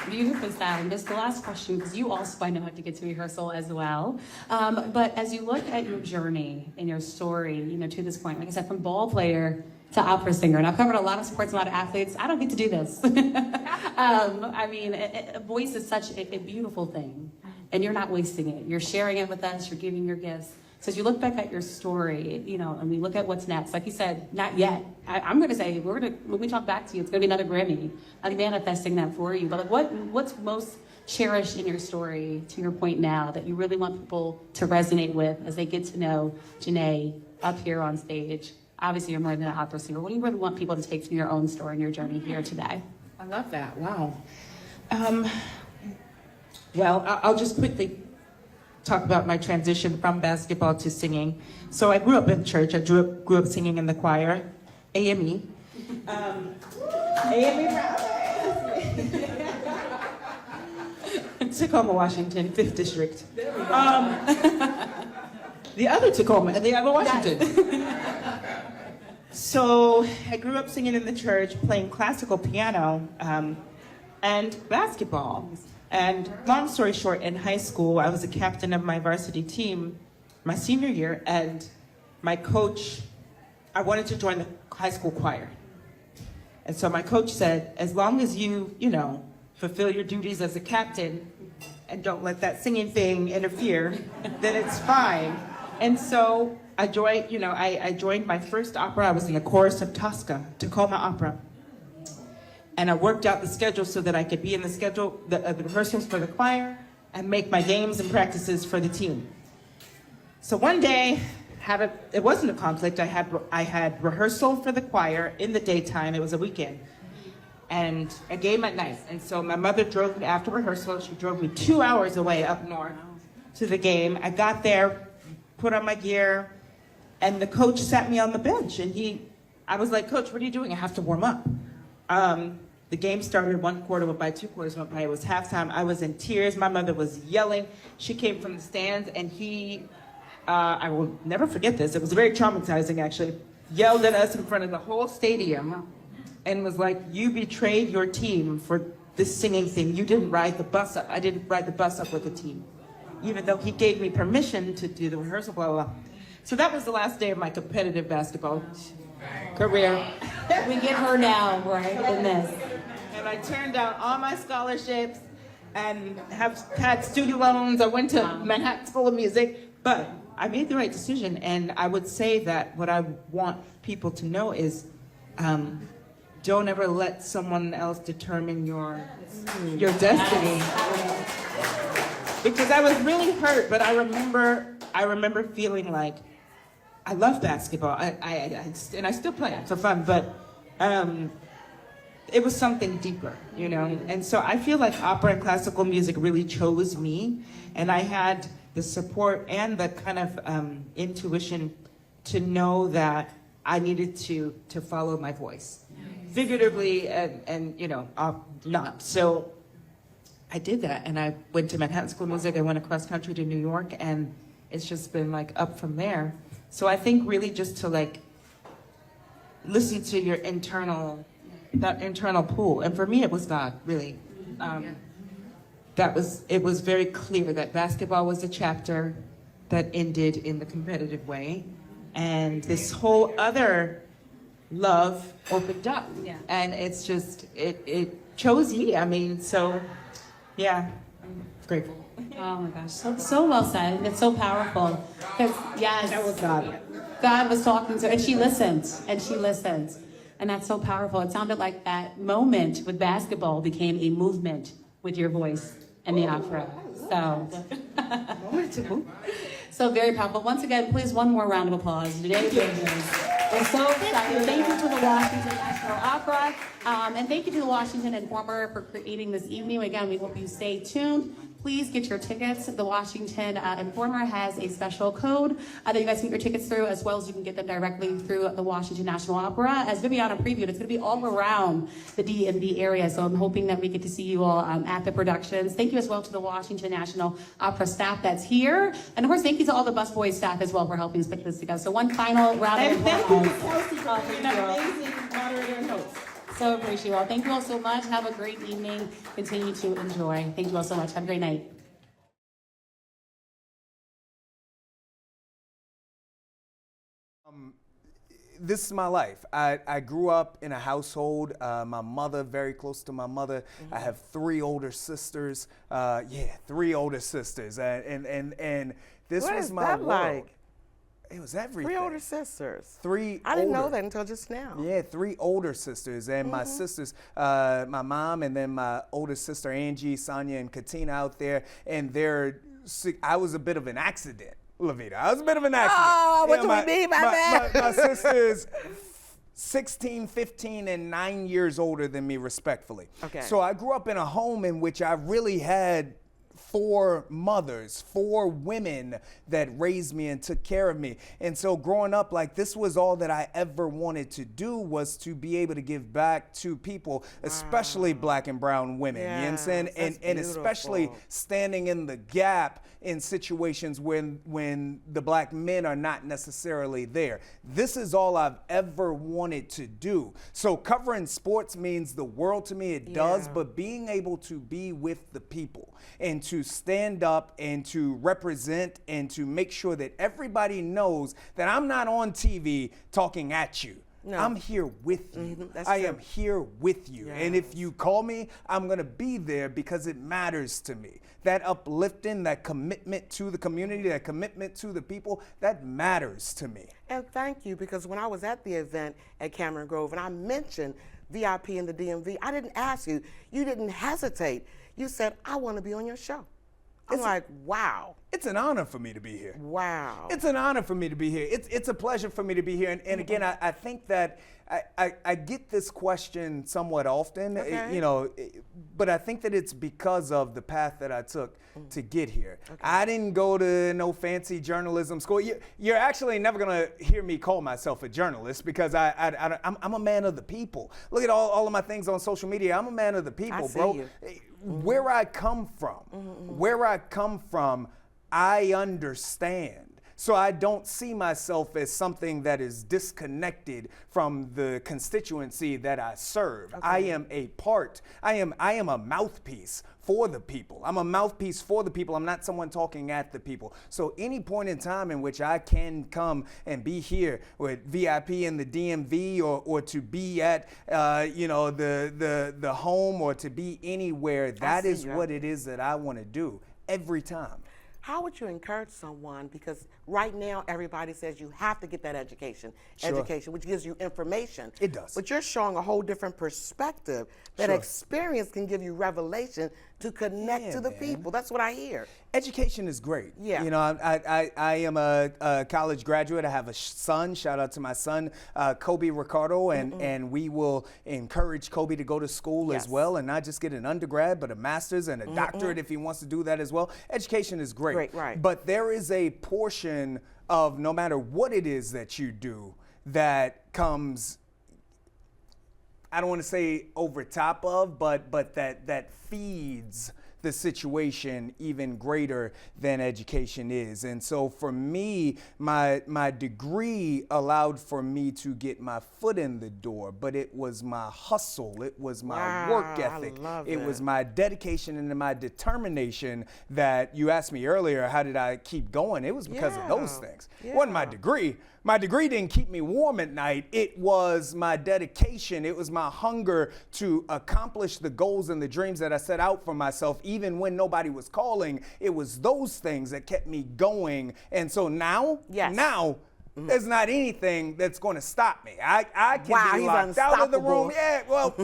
Speaker 12: Beautiful sound. Just the last question, because you also, I know, have to get to rehearsal as well. But as you look at your journey and your story, you know, to this point, like I said, from ball player to opera singer, and I've covered a lot of sports, a lot of athletes. I don't get to do this. I mean, a voice is such a beautiful thing, and you're not wasting it. You're sharing it with us. You're giving your gifts. So as you look back at your story, you know, and we look at what's next, like you said, not yet. I'm going to say, when we talk back to you, it's going to be another Grammy. I'm manifesting that for you. But like, what's most cherished in your story, to your point now, that you really want people to resonate with as they get to know Janae up here on stage? Obviously, you're more than an opera singer. What do you really want people to take from your own story and your journey here today?
Speaker 14: I love that. Wow. Well, I'll just quickly talk about my transition from basketball to singing. So I grew up in church. I grew up singing in the choir, AME. AME Tacoma, Washington, 5th District. The other Tacoma and the other Washington. So I grew up singing in the church, playing classical piano and basketball. And long story short, in high school, I was a captain of my varsity team my senior year, and my coach, I wanted to join the high school choir. And so my coach said, as long as you know, fulfill your duties as a captain and don't let that singing thing interfere, then it's fine. And so I joined my first opera. I was in the chorus of Tosca, Tacoma Opera. And I worked out the schedule so that I could be in the schedule, the rehearsals for the choir, and make my games and practices for the team. So one day, it wasn't a conflict. I had rehearsal for the choir in the daytime. It was a weekend, and a game at night. And so my mother drove me after rehearsal. She drove me 2 hours away up north to the game. I got there, put on my gear, and the coach sat me on the bench. And I was like, "Coach, what are you doing? I have to warm up." The game started, 1 quarter went by, 2 quarters went by. It was halftime. I was in tears. My mother was yelling. She came from the stands, and I will never forget this. It was very traumatizing, actually. Yelled at us in front of the whole stadium and was like, "You betrayed your team for this singing thing. You didn't ride the bus up. I didn't ride the bus up with the team." Even though he gave me permission to do the rehearsal, blah, blah, blah. So that was the last day of my competitive basketball career.
Speaker 12: We get her now, right, in this.
Speaker 14: And I turned down all my scholarships and have had student loans. I went to Manhattan School of Music, but I made the right decision. And I would say that what I want people to know is don't ever let someone else determine your destiny. Because I was really hurt, but I remember feeling like I love basketball. And I still play it for fun, but it was something deeper, And so I feel like opera and classical music really chose me, and I had the support and the kind of intuition to know that I needed to follow my voice, figuratively and not. So I did that, and I went to Manhattan School of Music. I went across country to New York, and it's just been like up from there. So I think really just to like listen to your that internal pull. And for me, it was God, really. It was very clear that basketball was a chapter that ended in the competitive way. And this whole other love opened up. Yeah. And it's just, it chose me. I mean, so, yeah, I'm grateful.
Speaker 12: Oh my gosh, so well said. It's so powerful. Because, yes.
Speaker 14: That was God.
Speaker 12: God was talking to her, and she listened, And that's so powerful. It sounded like that moment with basketball became a movement with your voice and the opera. So very powerful. Once again, please, one more round of applause. Today, we're so excited. Thank you to the Washington National Opera, and thank you to the Washington Informer for creating this evening. Again, we hope you stay tuned. Please get your tickets. The Washington Informer has a special code that you guys can get your tickets through, as well as you can get them directly through the Washington National Opera. As Viviana previewed, it's going to be all around the DMV area, so I'm hoping that we get to see you all at the productions. Thank you as well to the Washington National Opera staff that's here. And of course, thank you to all the busboy staff as well for helping us put this together. So one final round of applause.
Speaker 14: And thank you to Kelsey for being an amazing moderator and host.
Speaker 12: So appreciate you all. Thank you all so much. Have a great evening. Continue to enjoy. Thank you all so much. Have a great night.
Speaker 15: This is my life. I grew up in a household, my mother, very close to my mother. Mm-hmm. I have 3 older sisters. 3 older sisters. And this
Speaker 16: what
Speaker 15: was
Speaker 16: is
Speaker 15: my
Speaker 16: that
Speaker 15: world.
Speaker 16: like?
Speaker 15: It was everything.
Speaker 16: 3 older sisters.
Speaker 15: 3
Speaker 16: I didn't
Speaker 15: older.
Speaker 16: know that until just now.
Speaker 15: Yeah, 3 older sisters. And my sisters, my mom and then my older sister, Angie, Sonia, and Katina out there. And I was a bit of an accident, Lavita. I was a bit of an accident.
Speaker 16: Oh, what do we mean by that?
Speaker 15: My sisters, 16, 15, and 9 years older than me, respectfully.
Speaker 16: Okay.
Speaker 15: So I grew up in a home in which I really had 4 mothers, 4 women that raised me and took care of me. And so growing up, like, this was all that I ever wanted to do, was to be able to give back to people, especially Black and brown women. You know what I'm saying? And especially standing in the gap in situations when the Black men are not necessarily there. This is all I've ever wanted to do. So covering sports means the world to me. It does, but being able to be with the people and to stand up and to represent and to make sure that everybody knows that I'm not on TV talking at you.
Speaker 16: No.
Speaker 15: I'm here with you.
Speaker 16: That's
Speaker 15: I
Speaker 16: true.
Speaker 15: am here with you. And if you call me, I'm going to be there because it matters to me. That uplifting, that commitment to the community, that commitment to the people, that matters to me.
Speaker 16: And thank you, because when I was at the event at Cameron Grove and I mentioned VIP in the DMV, I didn't ask you. You didn't hesitate. You said, I want to be on your show. I'm like, wow.
Speaker 15: It's an honor for me to be here.
Speaker 16: Wow.
Speaker 15: It's an honor for me to be here. It's a pleasure for me to be here. And again, I think that I get this question somewhat often, you know, but I think that it's because of the path that I took to get here. I didn't go to no fancy journalism school. You're actually never going to hear me call myself a journalist because I'm a man of the people. Look at all of my things on social media. I'm a man of the people, bro.
Speaker 16: You.
Speaker 15: Where I come from, I understand. So I don't see myself as something that is disconnected from the constituency that I serve. I am a part. I am a mouthpiece for the people. I'm a mouthpiece for the people. I'm not someone talking at the people. So any point in time in which I can come and be here with VIP in the DMV or to be at you know, the home or to be anywhere, that is what it is that I want to do every time.
Speaker 16: How would you encourage someone, because right now everybody says you have to get that education, which gives you information.
Speaker 15: It does.
Speaker 16: But you're showing a whole different perspective. That experience can give you revelation to connect to the people. That's what I hear.
Speaker 15: Education is great.
Speaker 16: Yeah.
Speaker 15: You know, I am a college graduate. I have a son. Shout out to my son, Kobe Ricardo, and we will encourage Kobe to go to school as well, and not just get an undergrad, but a master's and a doctorate if he wants to do that as well. Education is great.
Speaker 16: Right.
Speaker 15: But there is a portion of no matter what it is that you do that comes, I don't want to say over top of, but that feeds the situation even greater than education is. And so for me, my degree allowed for me to get my foot in the door, but it was my hustle, it was my work ethic, it was my dedication and my determination that you asked me earlier, how did I keep going? It was because of those things. It wasn't my degree. My degree didn't keep me warm at night. It was my dedication. It was my hunger to accomplish the goals and the dreams that I set out for myself, even when nobody was calling. It was those things that kept me going. And so now, there's not anything that's going to stop me. I can be locked out of the room. Yeah, well,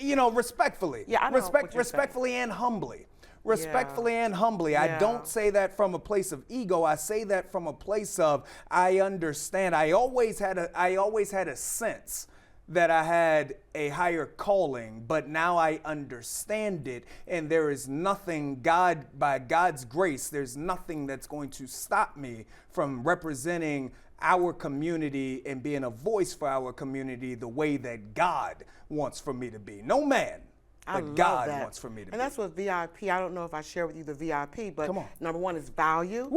Speaker 15: you know, respectfully.
Speaker 16: Yeah, I know
Speaker 15: respectfully and humbly. Respectfully and humbly. I don't say that from a place of ego. I say that from a place of I understand. I always had a sense that I had a higher calling, but now I understand it, and there is nothing, by God's grace, there's nothing that's going to stop me from representing our community and being a voice for our community the way that God wants for me to be. No man. But God wants for me to be.
Speaker 16: And that's what VIP, I don't know if I share with you the VIP, but number one is value,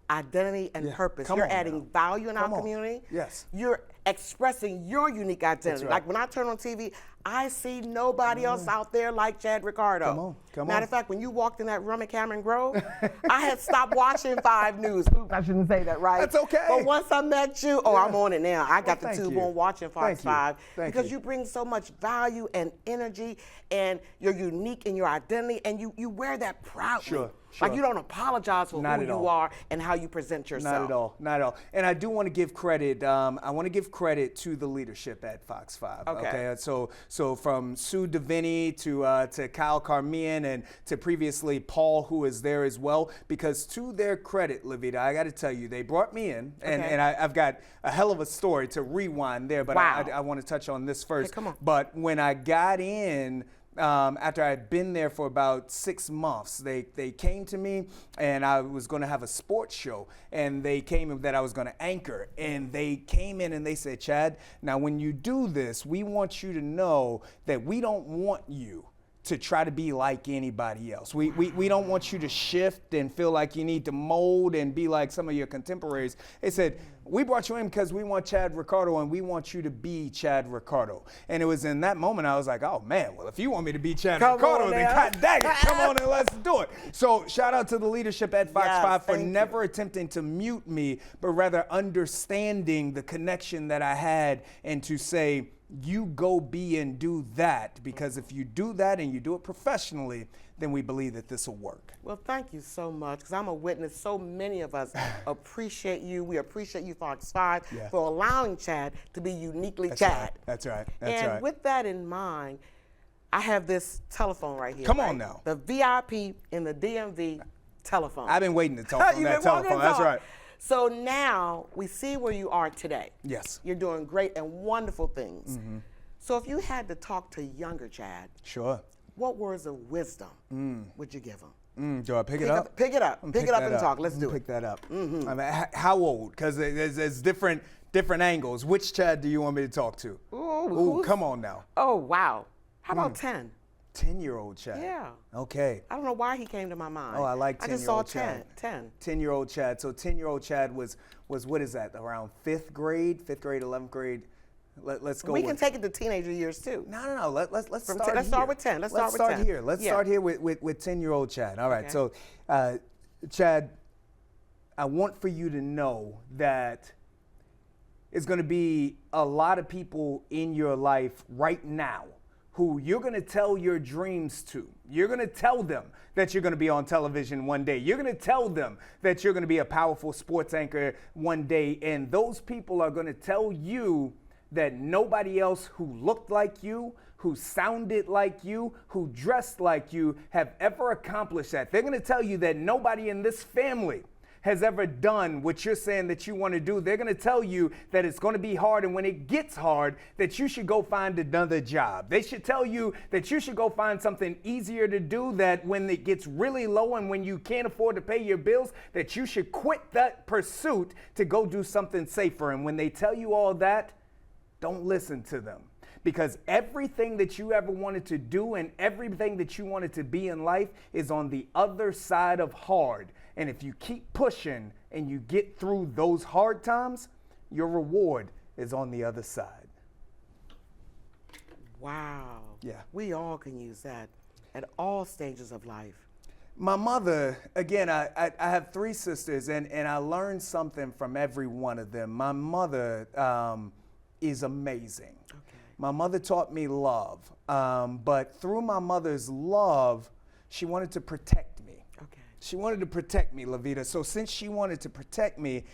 Speaker 16: identity, and purpose. You're adding value in our community.
Speaker 15: Yes.
Speaker 16: You're expressing your unique identity.
Speaker 15: Right.
Speaker 16: Like when I turn on TV, I see nobody else out there like Chad Ricardo. Matter of fact, when you walked in that room at Cameron Grove, I had stopped watching 5 News. Oops, I shouldn't say that, right?
Speaker 15: That's okay.
Speaker 16: But once I met you, I'm on it now. I got the tube on watching Fox 5 because you bring so much value and energy, and you're unique in your identity, and you wear that proudly.
Speaker 15: Sure.
Speaker 16: Like you don't apologize for who you are and how you present yourself.
Speaker 15: Not at all. And I do want to give credit. I want to give credit to the leadership at Fox 5. Okay. So from Sue Deviney to Kyle Carmian and to previously Paul, who is there as well. Because to their credit, Levita, I got to tell you, they brought me in, and I've got a hell of a story to rewind there. But I want to touch on this first.
Speaker 16: Okay, come on.
Speaker 15: But when I got in. After I had been there for about 6 months, they came to me, and I was going to have a sports show, and they came that I was going to anchor, and they came in and they said, Chad, now when you do this, we want you to know that we don't want you to try to be like anybody else. We don't want you to shift and feel like you need to mold and be like some of your contemporaries. They said, We brought you in because we want Chad Ricardo and we want you to be Chad Ricardo. And it was in that moment I was like, oh man, well if you want me to be Chad Ricardo, then God dang it, come on and let's do it. So shout out to the leadership at Fox 5 for never attempting to mute me, but rather understanding the connection that I had and to say, you go be and do that, because if you do that and you do it professionally, then we believe that this will work.
Speaker 16: Well, thank you so much, because I'm a witness. So many of us appreciate you. We appreciate you, Fox 5, for allowing Chad to be uniquely Chad.
Speaker 15: That's right.
Speaker 16: And with that in mind, I have this telephone right here.
Speaker 15: Come on now.
Speaker 16: The VIP in the DMV telephone.
Speaker 15: I've been waiting to talk on that telephone. That's right.
Speaker 16: So now we see where you are today.
Speaker 15: Yes.
Speaker 16: You're doing great and wonderful things. So if you had to talk to younger Chad,
Speaker 15: sure,
Speaker 16: what words of wisdom would you give him?
Speaker 15: Do I pick it up?
Speaker 16: Pick it up. Pick it up and talk. Let's do it.
Speaker 15: Pick that up. I mean, how old? Because there's different angles. Which Chad do you want me to talk to? Ooh, come on now.
Speaker 16: Oh, wow. How about 10?
Speaker 15: 10-year-old Chad.
Speaker 16: Yeah.
Speaker 15: Okay.
Speaker 16: I don't know why he came to my mind.
Speaker 15: Oh, I like 10-year-old Chad.
Speaker 16: I just saw 10.
Speaker 15: 10-year-old Chad. So 10-year-old Chad was what is that? Around 5th grade, 11th grade. Let's go.
Speaker 16: We can take it to teenager years too.
Speaker 15: No. Let's start here.
Speaker 16: Let's start with 10. Let's start with 10.
Speaker 15: Here. Let's start here with 10-year-old Chad. All right.
Speaker 16: Okay.
Speaker 15: So, Chad, I want for you to know that it's going to be a lot of people in your life right now who you're going to tell your dreams to. You're going to tell them that you're going to be on television one day. You're going to tell them that you're going to be a powerful sports anchor one day. And those people are going to tell you that nobody else who looked like you, who sounded like you, who dressed like you have ever accomplished that. They're going to tell you that nobody in this family has ever done what you're saying that you want to do. They're going to tell you that it's going to be hard, and when it gets hard, that you should go find another job. They should tell you that you should go find something easier to do, that when it gets really low and when you can't afford to pay your bills, that you should quit that pursuit to go do something safer. And when they tell you all that, don't listen to them. Because everything that you ever wanted to do and everything that you wanted to be in life is on the other side of hard. And if you keep pushing and you get through those hard times, your reward is on the other side.
Speaker 16: Wow.
Speaker 15: Yeah.
Speaker 16: We all can use that at all stages of life.
Speaker 15: My mother, again, I have 3 sisters, and I learned something from every one of them. My mother is amazing. Okay. My mother taught me love, but through my mother's love, she wanted to protect me. Okay. She wanted to protect me, Lavita. So since she wanted to protect me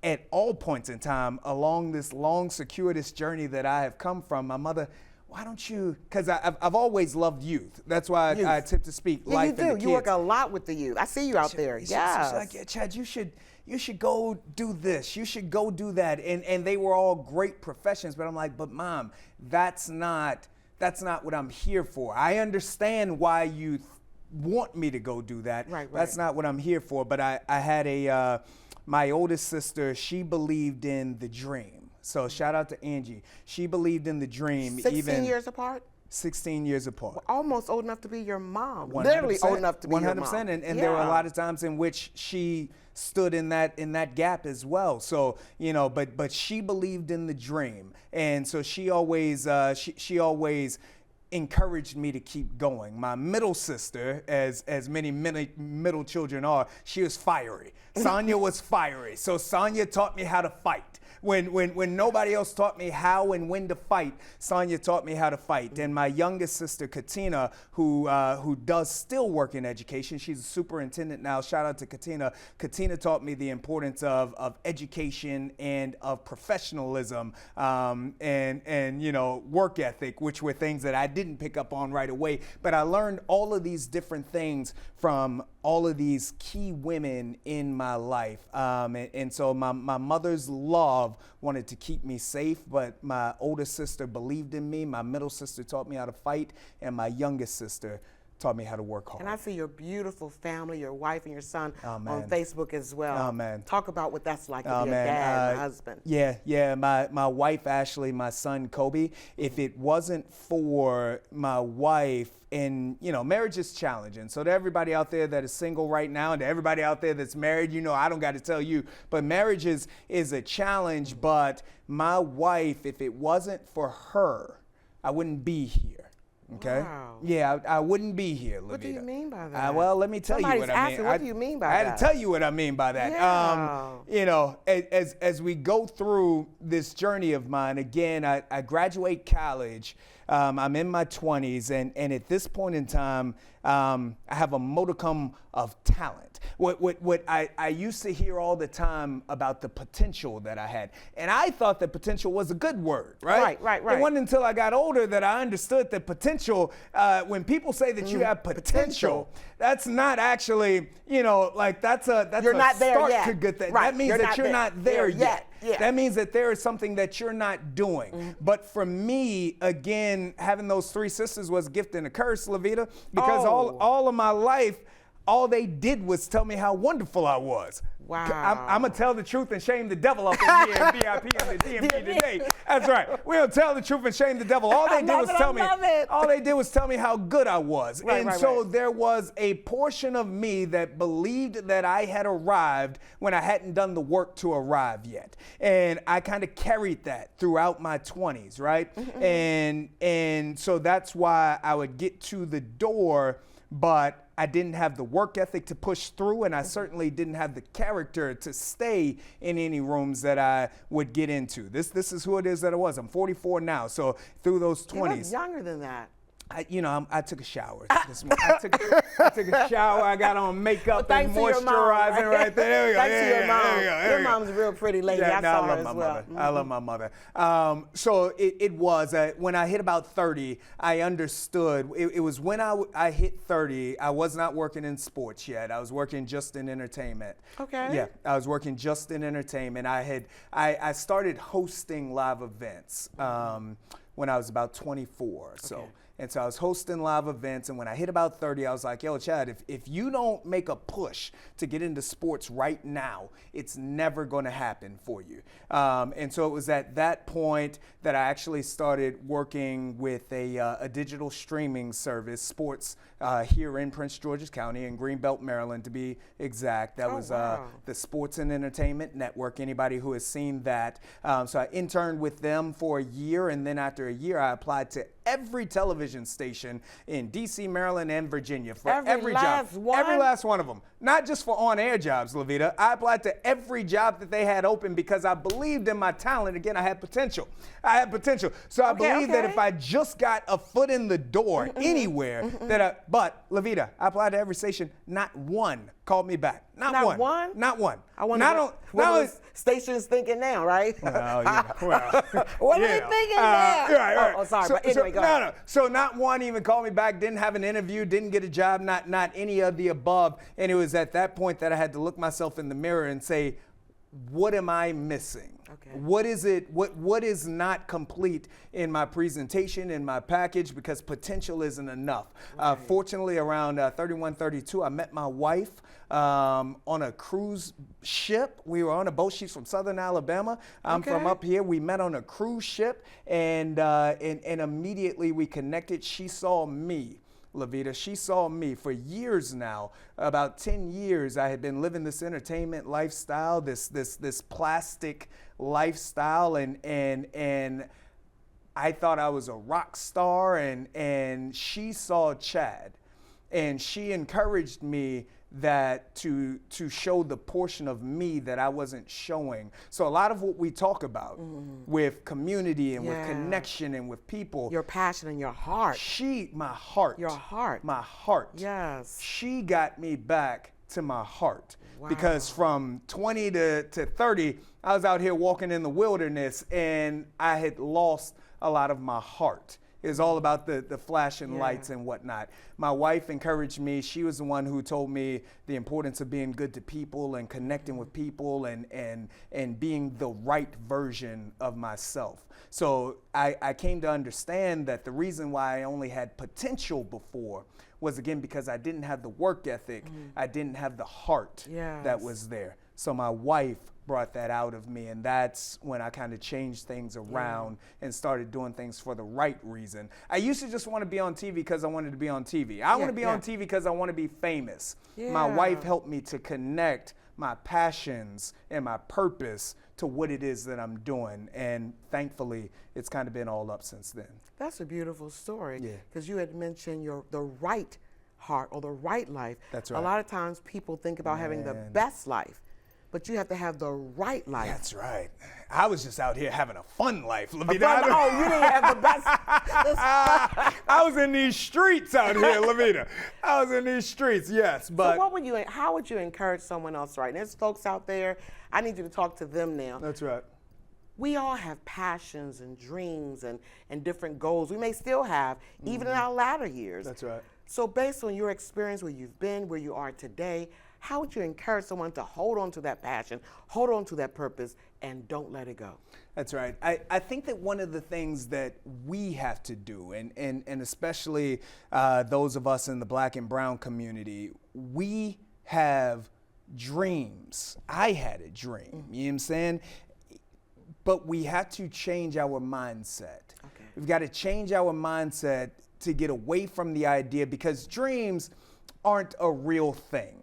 Speaker 15: at all points in time along this long, circuitous journey that I have come from, my mother, why don't you, because I've always loved youth. That's why I attempt to speak life into kids.
Speaker 16: You work a lot with the youth. I see you out there. Yeah.
Speaker 15: She's like, yeah, Chad, you should go do this. You should go do that. And they were all great professions. But I'm like, but Mom, that's not what I'm here for. I understand why you want me to go do that. Right. That's not what I'm here for. But I had my oldest sister, she believed in the dream. So shout out to Angie. She believed in the dream.
Speaker 16: 16 years apart?
Speaker 15: 16 years apart.
Speaker 16: Well, almost old enough to be your mom.
Speaker 15: 100%,
Speaker 16: Literally old enough to be your mom.
Speaker 15: 100%. And there were a lot of times in which she stood in that gap as well. So, but she believed in the dream. And so she always encouraged me to keep going. My middle sister, as many middle children are, she was fiery. Sonia was fiery. So Sonia taught me how to fight. When nobody else taught me how and when to fight, Sonia taught me how to fight. And my youngest sister, Katina, who does still work in education, she's a superintendent now. Shout out to Katina. Katina taught me the importance of education and of professionalism and work ethic, which were things that I didn't pick up on right away. But I learned all of these different things from all of these key women in my life. And so my mother's love wanted to keep me safe, but my oldest sister believed in me. My middle sister taught me how to fight, and my youngest sister taught me how to work hard.
Speaker 16: And I see your beautiful family, your wife and your son on
Speaker 15: man.
Speaker 16: Facebook as well.
Speaker 15: Oh, man.
Speaker 16: Talk about what that's like to
Speaker 15: Oh,
Speaker 16: be
Speaker 15: man.
Speaker 16: a dad and a husband.
Speaker 15: Yeah. My wife Ashley, my son Kobe. If it wasn't for my wife, and marriage is challenging. So to everybody out there that is single right now, and to everybody out there that's married, I don't got to tell you, but marriage is a challenge. But my wife, if it wasn't for her, I wouldn't be here. Okay.
Speaker 16: Wow.
Speaker 15: Yeah, I wouldn't be here, Lavita.
Speaker 16: What do you mean by that?
Speaker 15: Well, let me tell you what I mean.
Speaker 16: Asking, what do you mean by that?
Speaker 15: I had to tell you what I mean by that.
Speaker 16: Yeah.
Speaker 15: As we go through this journey of mine, again, I graduate college. I'm in my 20s, and at this point in time, I have a modicum of talent. What I used to hear all the time about the potential that I had, and I thought that potential was a good word, right?
Speaker 16: Right.
Speaker 15: It wasn't until I got older that I understood that potential, when people say that you have potential, that's not actually, that's
Speaker 16: You're not there
Speaker 15: start
Speaker 16: yet.
Speaker 15: to good thing.
Speaker 16: Right.
Speaker 15: That means that you're not there yet.
Speaker 16: Yeah.
Speaker 15: That means that there is something that you're not doing. But for me, again, having those three sisters was a gift and a curse, Lavita, because all of my life, all they did was tell me how wonderful I was.
Speaker 16: Wow.
Speaker 15: I'm going to tell the truth and shame the devil up in here in VIP and the DMV today. That's right. We'll tell the truth and shame the devil. All they did was tell me how good I was. There was a portion of me that believed that I had arrived when I hadn't done the work to arrive yet. And I kind of carried that throughout my 20s, right? And so that's why I would get to the door, but I didn't have the work ethic to push through, and I certainly didn't have the character to stay in any rooms that I would get into. This is who it is that I was. I'm 44 now, so through those 20s.
Speaker 16: You look younger than that.
Speaker 15: I took a shower this morning. I took a shower. I got on makeup and moisturizing right there. There we go.
Speaker 16: Thanks to your mom.
Speaker 15: There
Speaker 16: Your
Speaker 15: we go.
Speaker 16: mom's a real pretty lady. I saw her as well.
Speaker 15: I love my mother. So it was, when I hit about 30, I understood. It was when I hit 30, I was not working in sports yet. I was working just in entertainment.
Speaker 16: Okay.
Speaker 15: Yeah, I was working just in entertainment. I started hosting live events when I was about 24. And so I was hosting live events, and when I hit about 30, I was like, yo, Chad, if you don't make a push to get into sports right now, it's never going to happen for you. And so it was at that point that I actually started working with a digital streaming service, sports, here in Prince George's County, in Greenbelt, Maryland, to be exact. That was the Sports and Entertainment Network, anybody who has seen that. So I interned with them for a year, and then after a year, I applied to every television station in D.C., Maryland, and Virginia for every job. Every last one of them. Not just for on-air jobs, Lavita. I applied to every job that they had open because I believed in my talent. Again, I had potential. So I believed that if I just got a foot in the door anywhere, but Lavita, I applied to every station. Not one called me back. Not one? Not one.
Speaker 16: I wonder what station's thinking now, right?
Speaker 15: Well, yeah.
Speaker 16: What are they thinking now?
Speaker 15: Right.
Speaker 16: Oh, sorry, but anyway, go ahead.
Speaker 15: No. So not one even called me back, didn't have an interview, didn't get a job, not any of the above. And it was at that point that I had to look myself in the mirror and say, what am I missing? Okay. What is it? What is not complete in my presentation, in my package? Because potential isn't enough. Right. Fortunately, around 31, 32, I met my wife on a cruise ship. We were on a boat. She's from Southern Alabama. I'm from up here. We met on a cruise ship, and immediately we connected. She saw me. Lavita, she saw me for years now. About 10 years, I had been living this entertainment lifestyle, this plastic lifestyle, and I thought I was a rock star, and she saw Chad, and she encouraged me that to show the portion of me that I wasn't showing. So a lot of what we talk about with community and with connection and with people.
Speaker 16: Your passion and your heart.
Speaker 15: My heart.
Speaker 16: Your heart.
Speaker 15: My heart.
Speaker 16: Yes.
Speaker 15: She got me back to my heart.
Speaker 16: Wow.
Speaker 15: Because from 20 to 30, I was out here walking in the wilderness, and I had lost a lot of my heart. It was all about the flashing lights and whatnot. My wife encouraged me. She was the one who told me the importance of being good to people and connecting with people and being the right version of myself. So I came to understand that the reason why I only had potential before was, again, because I didn't have the work ethic. I didn't have the heart that was there. So my wife brought that out of me, and that's when I kind of changed things around and started doing things for the right reason. I used to just want to be on TV because I wanted to be on TV. I want to be on TV because I want to be famous. My wife helped me to connect my passions and my purpose to what it is that I'm doing, and thankfully it's kind of been all up since then.
Speaker 16: That's a beautiful story, because you had mentioned the right heart or the right life.
Speaker 15: That's right.
Speaker 16: A lot of times people think about having the best life, but you have to have the right life.
Speaker 15: That's right. I was just out here having a fun life.
Speaker 16: Oh, you didn't have the best.
Speaker 15: I was in these streets out here, Lavita. I was in these streets, yes. But
Speaker 16: So how would you encourage someone else right now? There's folks out there, I need you to talk to them now.
Speaker 15: That's right.
Speaker 16: We all have passions and dreams and different goals we may still have, even in our latter years.
Speaker 15: That's right.
Speaker 16: So based on your experience, where you've been, where you are today, how would you encourage someone to hold on to that passion, hold on to that purpose, and don't let it go?
Speaker 15: That's right. I think that one of the things that we have to do, and especially those of us in the Black and brown community, we have dreams. I had a dream, you know what I'm saying? But we have to change our mindset. Okay. We've got to change our mindset to get away from the idea, because dreams aren't a real thing.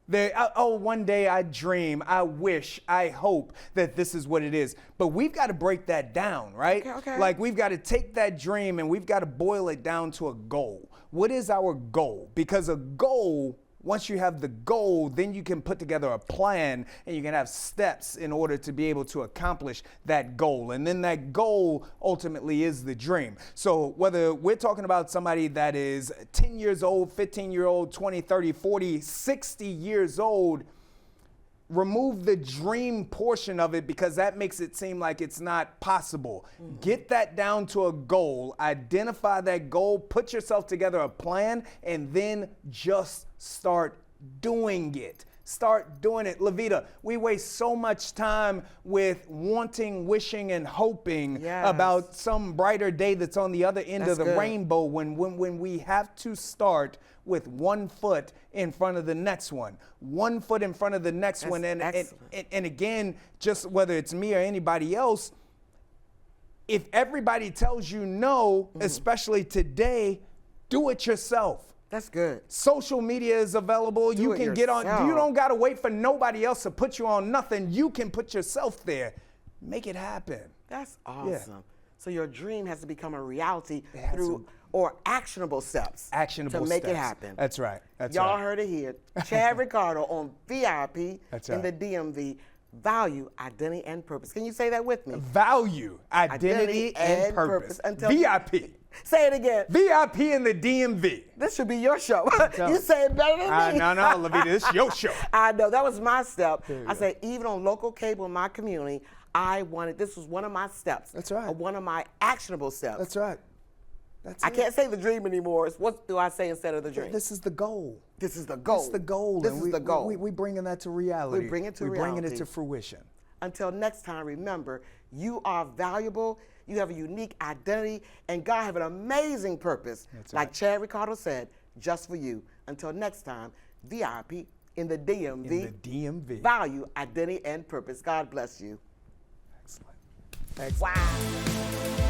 Speaker 15: One day I dream, I wish, I hope that this is what it is. But we've got to break that down, right?
Speaker 16: Okay.
Speaker 15: Like, we've got to take that dream and we've got to boil it down to a goal. What is our goal? Because a goal, once you have the goal, then you can put together a plan and you can have steps in order to be able to accomplish that goal. And then that goal ultimately is the dream. So whether we're talking about somebody that is 10 years old, 15-year-old, 20, 30, 40, 60 years old, remove the dream portion of it, because that makes it seem like it's not possible. Get that down to a goal, identify that goal, put yourself together a plan, and then just start doing it. Start doing it. Lavita, we waste so much time with wanting, wishing, and hoping about some brighter day that's on the other end of the rainbow, when we have to start with 1 foot in front of the next one. 1 foot in front of the next one. And again, just whether it's me or anybody else, if everybody tells you no, especially today, do it yourself.
Speaker 16: That's good.
Speaker 15: Social media is available. You can get on. You don't got to wait for nobody else to put you on nothing. You can put yourself there. Make it happen.
Speaker 16: That's awesome. Yeah. So your dream has to become a reality through actionable steps.
Speaker 15: Actionable
Speaker 16: to make
Speaker 15: steps.
Speaker 16: it happen.
Speaker 15: That's right. That's
Speaker 16: Y'all
Speaker 15: right.
Speaker 16: heard it here. Chad Ricardo on VIP
Speaker 15: That's
Speaker 16: in
Speaker 15: right.
Speaker 16: the DMV. Value, identity, and purpose. Can you say that with me?
Speaker 15: Value, identity, and purpose.
Speaker 16: Until
Speaker 15: VIP.
Speaker 16: Say it again.
Speaker 15: VIP in the DMV.
Speaker 16: This should be your show. You say it better than me.
Speaker 15: No, Lavita, this is your show.
Speaker 16: I know, that was my step. I said, even on local cable in my community, this was one of my steps.
Speaker 15: That's right.
Speaker 16: One of my actionable steps.
Speaker 15: That's right.
Speaker 16: I can't say the dream anymore. What do I say instead of the dream?
Speaker 15: This is the goal.
Speaker 16: This is the goal.
Speaker 15: This is the goal.
Speaker 16: This is the goal.
Speaker 15: We bringing that to reality.
Speaker 16: We bring it to reality.
Speaker 15: We're bringing it to fruition.
Speaker 16: Until next time, remember, you are valuable, you have a unique identity, and God have an amazing purpose.
Speaker 15: That's
Speaker 16: like
Speaker 15: right.
Speaker 16: Chad Ricardo said, just for you. Until next time, VIP in the DMV.
Speaker 15: In the DMV.
Speaker 16: Value, identity, and purpose. God bless you.
Speaker 15: Excellent. Excellent.
Speaker 16: Wow.